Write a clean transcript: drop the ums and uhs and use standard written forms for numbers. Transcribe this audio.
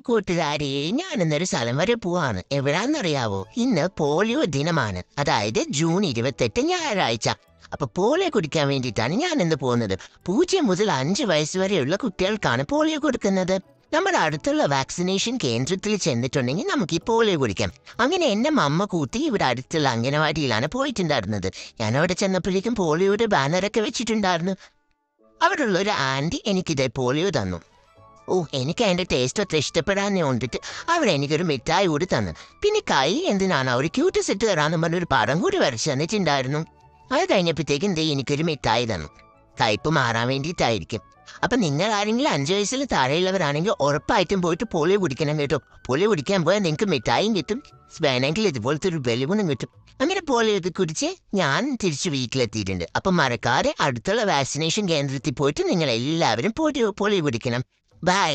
കൂട്ടുകാരെ, ഞാൻ ഇന്നൊരു സ്ഥലം വരെ പോവാണ്. എവിടാന്നറിയാവോ? ഇന്ന് പോളിയോ ദിനമാണ്. അതായത് ജൂൺ 28 ഞായറാഴ്ച. അപ്പൊ പോളിയോ കുടിക്കാൻ വേണ്ടിയിട്ടാണ് ഞാൻ ഇന്ന് പോകുന്നത്. 0 മുതൽ 5 വയസ്സ് വരെയുള്ള കുട്ടികൾക്കാണ് പോളിയോ കൊടുക്കുന്നത്. നമ്മുടെ അടുത്തുള്ള വാക്സിനേഷൻ കേന്ദ്രത്തിൽ ചെന്നിട്ടുണ്ടെങ്കിൽ നമുക്ക് ഈ പോളിയോ കുടിക്കാം. അങ്ങനെ എന്നെ മമ്മ കൂട്ടി ഇവിടെ അടുത്തുള്ള അംഗനവാടിയിലാണ് പോയിട്ടുണ്ടായിരുന്നത്. ഞാൻ അവിടെ ചെന്നപ്പോഴേക്കും പോളിയോയുടെ ബാനറൊക്കെ വെച്ചിട്ടുണ്ടായിരുന്നു. അവിടെയുള്ള ഒരു ആൻറ്റി എനിക്കിതേ പോളിയോ തന്നു. എനിക്ക് അതിൻ്റെ ടേസ്റ്റ് അത്ര ഇഷ്ടപ്പെടാൻ കൊണ്ടിട്ട് അവരെനിക്കൊരു മിഠായി കൂടി തന്നു. പിന്നെ കൈ എന്തിനാണ് അവർ ക്യൂട്ട് സെറ്റ് തരാമെന്ന് പറഞ്ഞൊരു പടം കൂടി വരച്ച് തന്നിട്ടുണ്ടായിരുന്നു. അത് കഴിഞ്ഞപ്പോഴത്തേക്കും എനിക്കൊരു മിഠായി തന്നു. കയ്പ് മാറാൻ വേണ്ടിയിട്ടായിരിക്കും. അപ്പം നിങ്ങൾ ആരെങ്കിലും 5 വയസ്സിൽ താഴെയുള്ളവരാണെങ്കിൽ ഉറപ്പായിട്ടും പോയിട്ട് പോളിയോ കുടിക്കണം കേട്ടോ. പോളിയോ കുടിക്കാൻ പോയാൽ നിങ്ങൾക്ക് മിഠായും കിട്ടും, വേണമെങ്കിൽ ഇതുപോലത്തെ ഒരു ബലൂണും കിട്ടും. അങ്ങനെ പോളിയോ ഒക്കെ കുടിച്ച് ഞാൻ തിരിച്ച് വീട്ടിലെത്തിയിട്ടുണ്ട്. അപ്പം മറക്കാതെ അടുത്തുള്ള വാക്സിനേഷൻ കേന്ദ്രത്തിൽ പോയിട്ട് നിങ്ങൾ എല്ലാവരും പോളിയോ കുടിക്കണം. ബൈ.